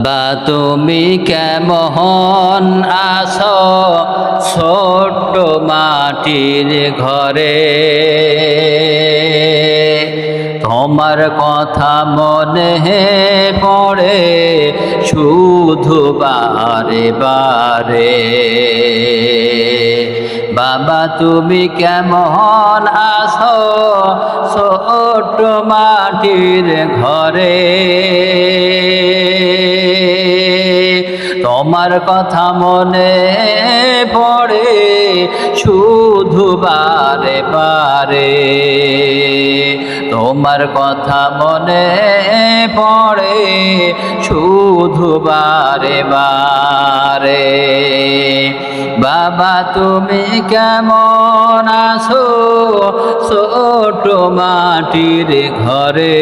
বা তুমি কেমন আছো ছোট্ট মাটির ঘরে, তোমার কথা মনে পড়ে শুধু বারে বারে। বাবা তুমি কেমন আছো ছোট্ট মাটির ঘরে, তোমার কথা মনে পড়ে শুধু বারে বারে। তোমার কথা মনে পড়ে শুধু বারে বারে। বাবা তুমি কেমন আছো ছোট মাটির ঘরে,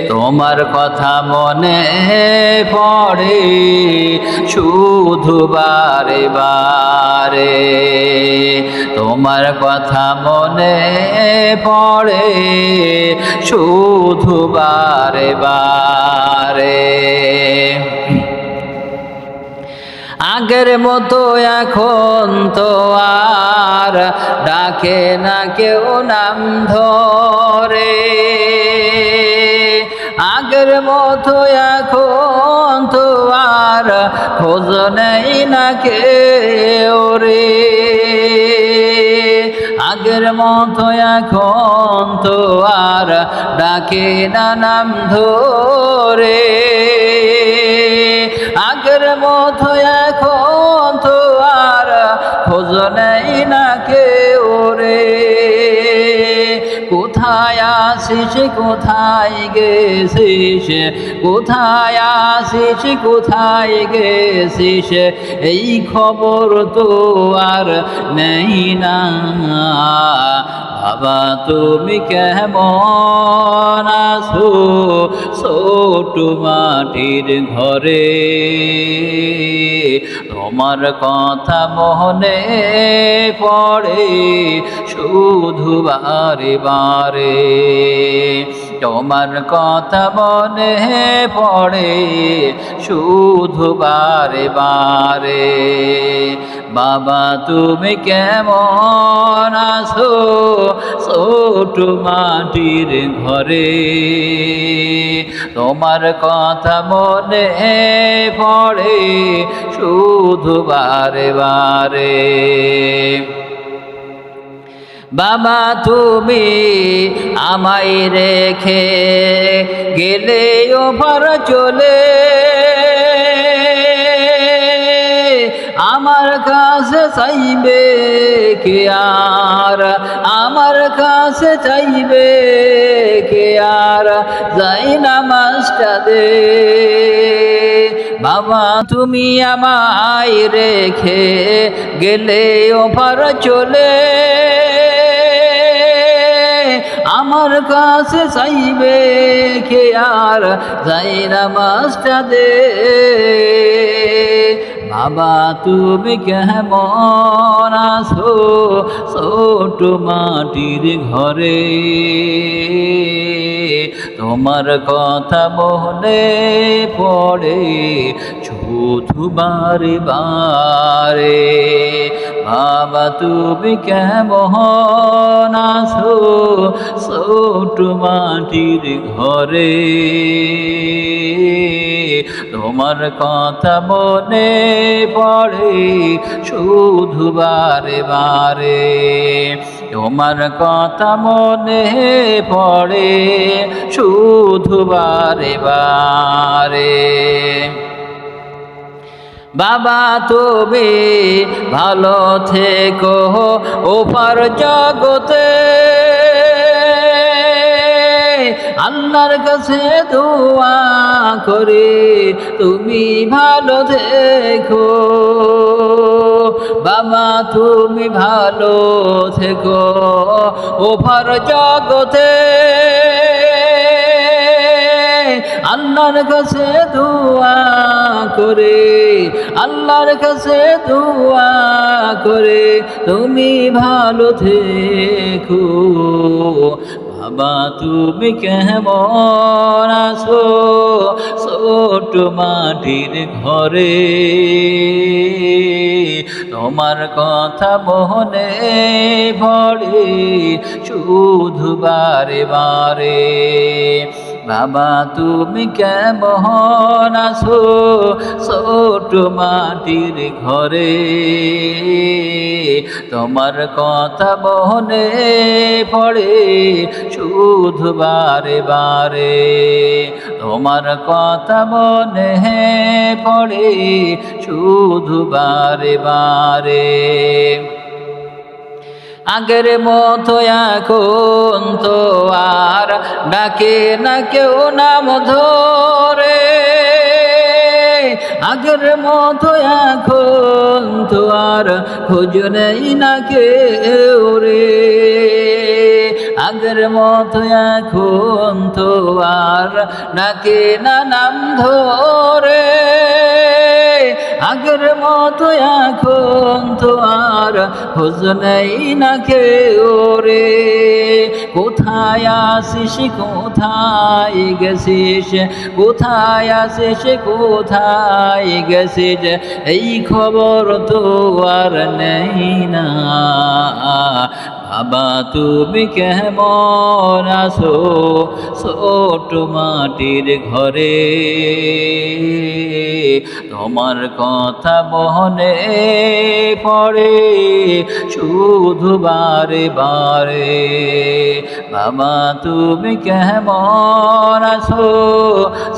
তোমার কথা মনে পড়ে শুধু বারে বারে। তোমার কথা মনে পড়ে শুধু বারে বারে। আগের মতো এখন তো আর ডাকে না কেউ নাম ধরে, আগের মতো এখন তো আর খোঁজ নেই না কেউ রে। আগের মতো এখন তো আর ডাকে না নাম ধরে, আগের মতো এখন তো আর খোঁজ নেই না কেউ রে। কোথায় আসিস কোথায় গেছিস, কোথায় আসিস কোথায় গেছিস, এই খবর তো আর নেই না। বাবা তুমি কেমন আছো ছোট মাটির ঘরে, তোমার কথা মনে পড়ে শুধু বারে বারে। তোমার কথা মনে পড়ে শুধু বারে বারে। বাবা তুমি কেমন আছো ছোট মাটির ঘরে, তোমার কথা মনে পড়ে শুধু বারে বারে। বাবা তুমি আমায় রেখে গেলে ওপার চলে, আমার কাছে চাইবে কে আর, আমার কাছে চাইবে কে আর, যাই না মাসটা দে। বাবা তুমি আমায় রেখে গেলে ওপার চলে, আমার কাছে চাইবে কে আর, যাই না মাসটা দে। বাবা তুমি কেমন আছো ছোট মাটির ঘরে, তোমার কথা মনে পড়ে শুধু বারে বারে। বাবা তুমি কেমন আছো ছোট মাটির ঘরে, তোমার কথা মনে পড়ে শুধু বারে বারে। তোমার কথা মনে পড়ে শুধু বারে বারে। বাবা তুমি ভালো থেকো ওপার জগতে, আল্লাহর কাছে দোয়া করে তুমি ভালো থেকো। বাবা তুমি ভালো থেকো ওপার জগতে, আল্লাহর কাছে দোয়া করে, আল্লাহর কাছে দোয়া করে তুমি ভালো থেকো। বাবা তুমি কেমন আছো ছোট মাটির ঘরে তোমার কথা মনে পড়ে শুধু বারে বারে বাবা তুমি কেমন আছো ছোট মাটির ঘরে তোমার কথা মনে পড়ে শুধু বারে বারে তোমার কথা মনে পড়ে শুধু বারে বারে আগের মতো এখন তো আর ডাকে না কেউ নাম ধরে আগের মতো এখন তো আর খোঁজ নেই না কেউ রে আগের মতো এখন তো আর ডাকে না নাম ধরে আগের মতো এখন তো আর খোঁজ নেই না কেউ রে কোথায় আসিস কোথায় গেছিস কোথায় আসিস কোথায় গেছিস এই খবর তো আর নেই না বাবা তুমি কেমন আছো ছোট মাটির ঘরে তোমার কথা মনে পড়ে শুধু বারে বারে বাবা তুমি কেমন আছো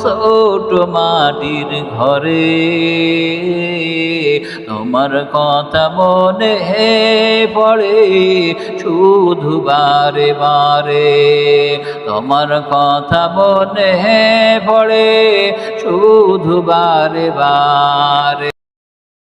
ছোট মাটির ঘরে তোমার কথা মনে পড়ে শুধু বারে বারে তোমার কথা মনে পড়ে শুধু বারে বারে